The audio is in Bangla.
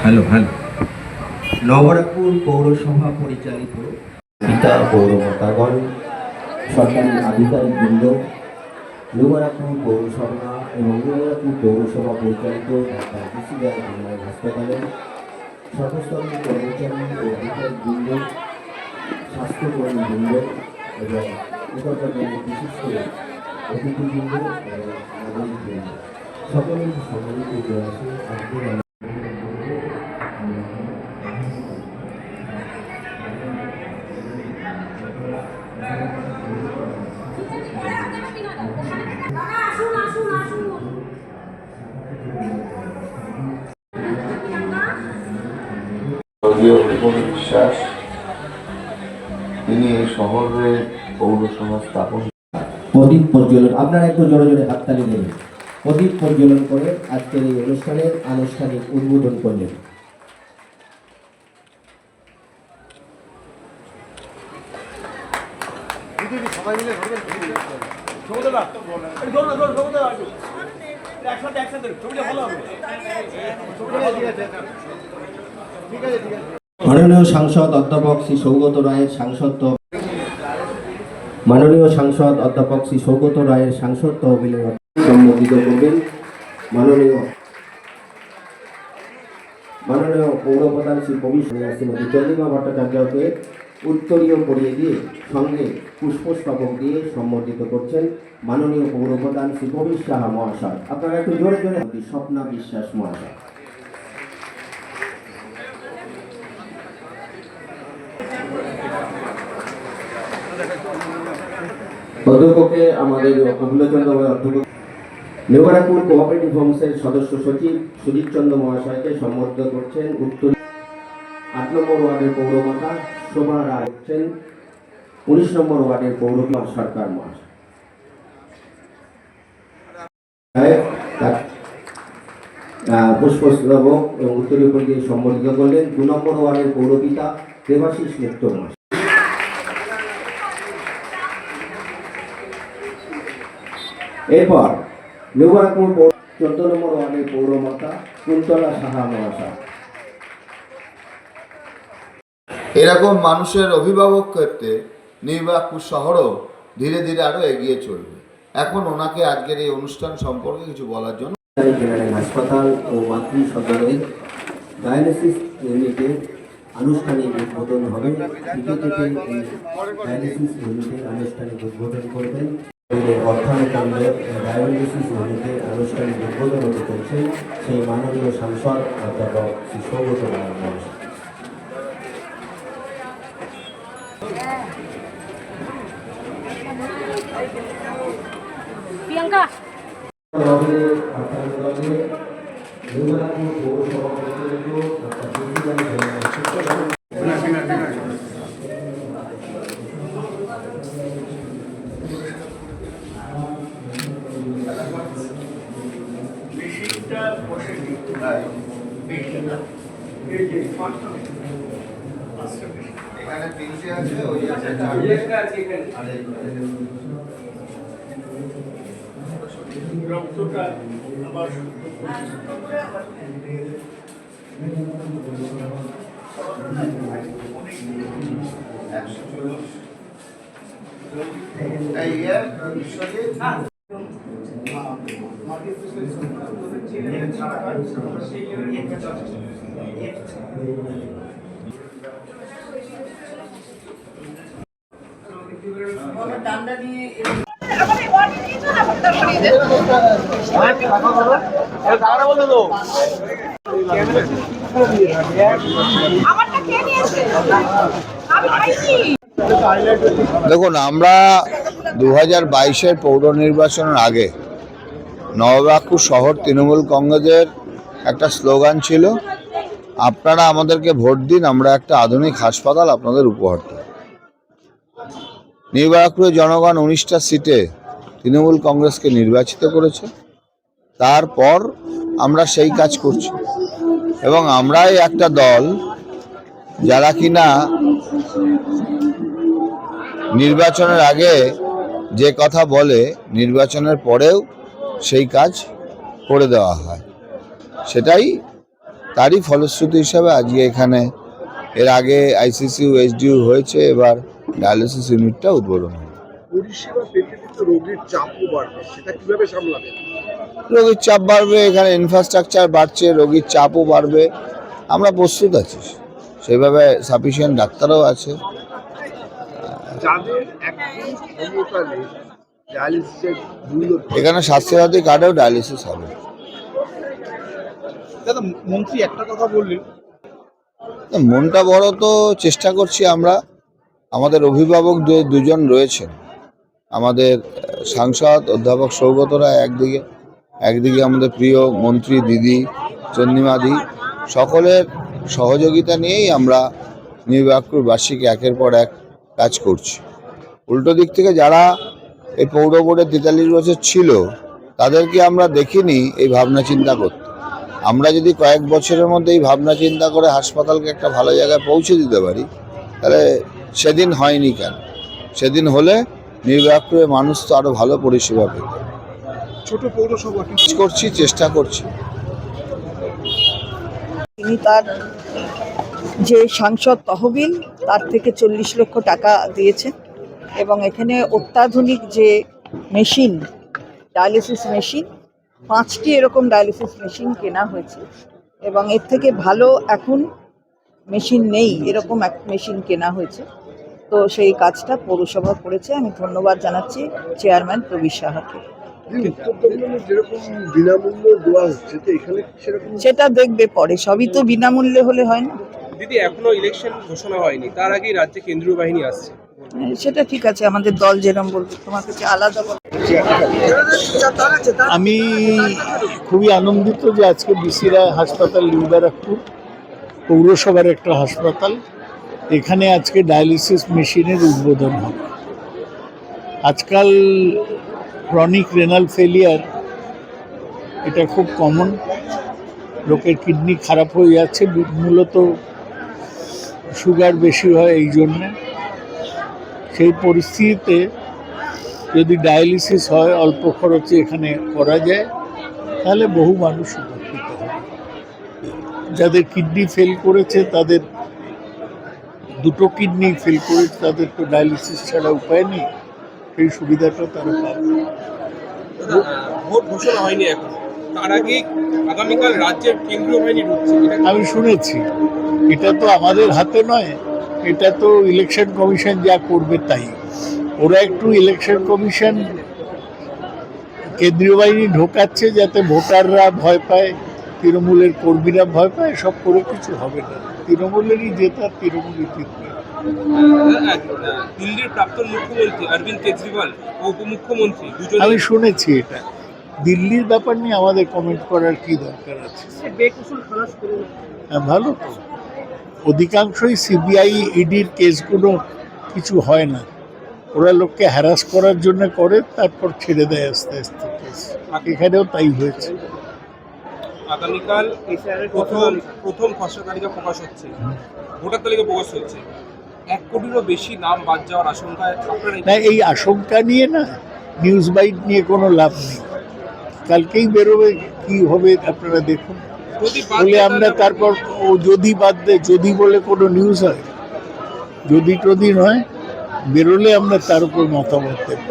হ্যালো হ্যালো নবরঙ্গপুর পৌরসভা পরিচালিত পিতা পৌরমাতাগণ, সরকারি আধিকারিকবৃন্দ, নবরঙ্গপুর পৌরসভা এবং নবরঙ্গপুর পৌরসভা পরিচালিত ঢাকা বিসিবিআই জেনারেল হাসপাতালের সর্বস্তরের কর্মচারী ও আধিকারিকবৃন্দ, স্বাস্থ্যকর্মীবৃন্দ এবং বিশেষ করে অতিথিবৃন্দ এবং নাগরিকবৃন্দ সকলেই সম্মিলিত প্রয়াসে আজকের বিশ্বাস তিনি এই শহরের পৌরসভা স্থাপন প্রদীপ প্রজ্বলন, আপনারা একটু জোরে জোরে হাততালি দেবেন। প্রদীপ প্রজ্বলন করে আজকের এই অনুষ্ঠানের আনুষ্ঠানিক উদ্বোধন করলেন। মাননীয় সাংসদ অধ্যাপক শ্রী সৌগত রায়ের সাংসদ মাননীয় সাংসদ অধ্যাপক শ্রী সৌগত রায়ের সাংসদ তহবিলের সম্বোধিত করবেন। মাননীয় পৌরপ্রধান শ্রী শ্রীমতী চন্দ্রিমা ভট্টাচার্যকে উত্তরীয় পরিয়ে দিয়ে সঙ্গে পুষ্পস্তবক দিয়ে সম্বোধিত করছেন মাননীয় পৌরপ্রধান শ্রী কবির সাহা মহাশয়। আপনারা একটু জোরে জোরে স্বপ্না বিশ্বাস মহাশয়। অধ্যক্ষকে আমাদের অমূল্যচন্দ্র অধ্যক্ষ, নবরঙ্গপুর কোঅপারেটিভ হোমসের সদস্য সচিব সুজিত চন্দ্র মহাশয়কে সম্বোধিত করছেন উত্তর 8 নম্বর ওয়ার্ডের পৌরমাতা শোভা রায়, হচ্ছেন 19 নম্বর ওয়ার্ডের পৌরমা সরকার মহাশয়। পুষ্পস্তবক এবং উত্তরীয় দিয়ে সম্বোধিত করলেন 2 নম্বর ওয়ার্ডের পৌরপিতা দেবাশিস মিত্র মহাশয়। এরপর নবরঙ্গপুর 14 নম্বর ওয়ার্ডের পৌরমাতা কুন্তলা সাহা মহাশয়। এরকম মানুষের অভিভাবক করতে নবরঙ্গপুর শহরও ধীরে ধীরে আরো এগিয়ে চলবে। এখন ওনাকে আজকের এই অনুষ্ঠান সম্পর্কে কিছু বলার জন্য জেনারেল হাসপাতাল ও মাতৃ সদরের ডায়ালিসিস ইউনিটের আনুষ্ঠানিক উদ্বোধন হবে। ডায়ালিসিস ইউনিটের আনুষ্ঠানিক উদ্বোধন করবেন অর্থায়নের ডায়ালিসিস ইউনিটের আনুষ্ঠানিক উদ্বোধন হতে চলছে সেই মাননীয় সাংসদ অধ্যাপক শ্রী সৌগত রায় মহাশয়। প্রিয়াঙ্কা এখানে 300 আছে, ওই আছে রক্তটা আবার ডান্ডা নিয়ে দেখুন, আমরা 2022-এর পৌর নির্বাচনের আগে নবরঙ্গপুর শহর তৃণমূল কংগ্রেসের একটা স্লোগান ছিল, আপনারা আমাদেরকে ভোট দিন, আমরা একটা আধুনিক হাসপাতাল আপনাদের উপহার দেব। নবরঙ্গপুরের জনগণ 19টা সিটে তৃণমূল কংগ্রেসকে নির্বাচিত করেছে। তারপর আমরা সেই কাজ করছি এবং আমরাই একটা দল যারা কিনা নির্বাচনের আগে যে কথা বলে নির্বাচনের পরেও সেই কাজ করে দেওয়া হয়। সেটাই তারই ফলশ্রুতি হিসাবে আজকে এখানে এর আগে আইসিসিউ এসডিউ হয়েছে, এবার ডায়ালিসিস ইউনিটটা উদ্বোধন হবে। পরিষেবা পেতে পেতে রোগীর চাপও বাড়বে, সেটা কিভাবে সামলাবে? রোগীর চাপ বাড়বে, এখানে ইনফ্রাস্ট্রাকচার বাড়ছে, রোগীর চাপও বাড়বে। আমরা প্রস্তুত আছি, সেভাবে সাফিসিয়েন্ট ডাক্তারও আছে। যাদের একদম ক্ষমতা নেই ডায়ালিসিসের মূল্য, এখানে স্বাস্থ্যসাথী কার্ডেও ডায়ালিসিস হবে। দাদা মন্ত্রী একটা কথা বললেন, মনটা বড় তো চেষ্টা করছি আমরা। আমাদের অভিভাবক দুজন রয়েছেন, আমাদের সাংসদ অধ্যাপক সৌগত রায় একদিকে আমাদের প্রিয় মন্ত্রী দিদি চন্দ্রিমাদি, সকলের সহযোগিতা নিয়েই আমরা নিউ ব্যারাকপুর বার্ষিকী একের পর এক কাজ করছি। উল্টো দিক থেকে যারা এই পৌর বোর্ডে 43 বছর ছিল, তাদেরকে আমরা দেখিনি এই ভাবনা চিন্তা করতে। আমরা যদি কয়েক বছরের মধ্যে এই ভাবনা চিন্তা করে হাসপাতালকে একটা ভালো জায়গায় পৌঁছে দিতে পারি, তাহলে সেদিন হয়নি কেন? সেদিন হলে নিউ ব্যারাকপুরের মানুষ তো আরও ভালো পরিষেবা পেত। ছোট পৌরসভা করছি, চেষ্টা করছি। তিনি তার যে সাংসদ তহবিল তার থেকে 40 লক্ষ টাকা দিয়েছেন এবং এখানে অত্যাধুনিক যে মেশিন, ডায়ালিসিস মেশিন, 5টি এরকম ডায়ালিসিস মেশিন কেনা হয়েছে এবং এর থেকে ভালো এখন মেশিন নেই, এরকম এক মেশিন কেনা হয়েছে। তো সেই কাজটা পৌরসভা করেছে। আমি ধন্যবাদ জানাচ্ছি চেয়ারম্যান প্রবীর সাহাকে। যেরকম বিনামূল্য দেওয়া হচ্ছে, তো এখানে সেরকম সেটা দেখবে পরে, সবই তো বিনামূল্যে হলে হয় না। দিদি, এখনো ইলেকশন ঘোষণা হয়নি, তার আগেই রাজ্যে কেন্দ্রীয় বাহিনী আসছে। সেটা ঠিক আছে, আমাদের দল যেরকম বলবে, তোমার কাছে আলাদা বলবে। আমি খুবই আনন্দিত যে আজকে বিসি রায় হাসপাতাল নিউ ব্যারাকপুর পৌরসভার একটা হাসপাতাল, এখানে আজকে ডায়ালিসিস মেশিনের উদ্বোধন হবে। আজকাল ক্রনিক রেনাল ফেলিয়ার এটা খুব কমন, লোকের কিডনি খারাপ হয়ে যাচ্ছে, মূলত সুগার বেশি হয় এই জন্যে। সেই পরিস্থিতিতে যদি ডায়ালিসিস হয়, অল্প খরচে এখানে করা যায়, তাহলে বহু মানুষ উপকৃত হবে। যাদের কিডনি ফেল করেছে, তাদের দুটো কিডনি ফেল করেছে, তাদের তো ডায়ালিসিস ছাড়া উপায় নেই, সেই সুবিধাটা তারা পাবে। ভোট ঘোষণা হয়নি এখন, তার আগে আগামীকাল রাজ্যের কেন্দ্রীয় বাহিনী ঢুকছে। আমি শুনেছি, এটা তো আমাদের হাতে নয়, এটা তো ইলেকশন কমিশন যা করবে তাই। ওরা একটু ইলেকশন কমিশন কেন্দ্রীয় বাহিনী ঢোকাচ্ছে যাতে ভোটাররা ভয় পায়, তৃণমূলের কর্মীরা ভয় পায়, সব করে কিছু হবে না। তৃণমূলেরই জেতা, তৃণমূলই জিতবে। দিল্লির প্রাক্তন মুখ্যমন্ত্রী অরবিন্দ কেজরিওয়াল ও উপমুখ্যমন্ত্রী দুজনে আমি শুনেছি এটা। দিল্লির ব্যাপার নিয়ে আমাদের কমেন্ট করার কি দরকার আছে? হ্যাঁ, ভালো তো। অধিকাংশই সিবিআই ইডির কেসগুলো কিছু হয় না, ওরা লোককে হ্যারাস করার জন্য করে, তারপর ছেড়ে দেয় আস্তে আস্তে কেস। এখানেও তাই হয়েছে। আগামীকাল প্রথম খসড়া তালিকা প্রকাশ হচ্ছে, ভোটার তালিকা প্রকাশ হচ্ছে। 1 কোটিরও বেশি নাম বাদ যাওয়ার আশঙ্কায় আপনারা না, এই আশঙ্কা নিয়ে না নিউজ বাইট নিয়ে কোনো লাভ নেই। কালকেই বেরোবে, কি হবে আপনারা দেখুন। বলে আমরা তারপর ও যদি বাদ দেয়, যদি বলে কোনো নিউজ হয়, যদি নয়, বেরোলে আমরা তার উপর মতামত দেব।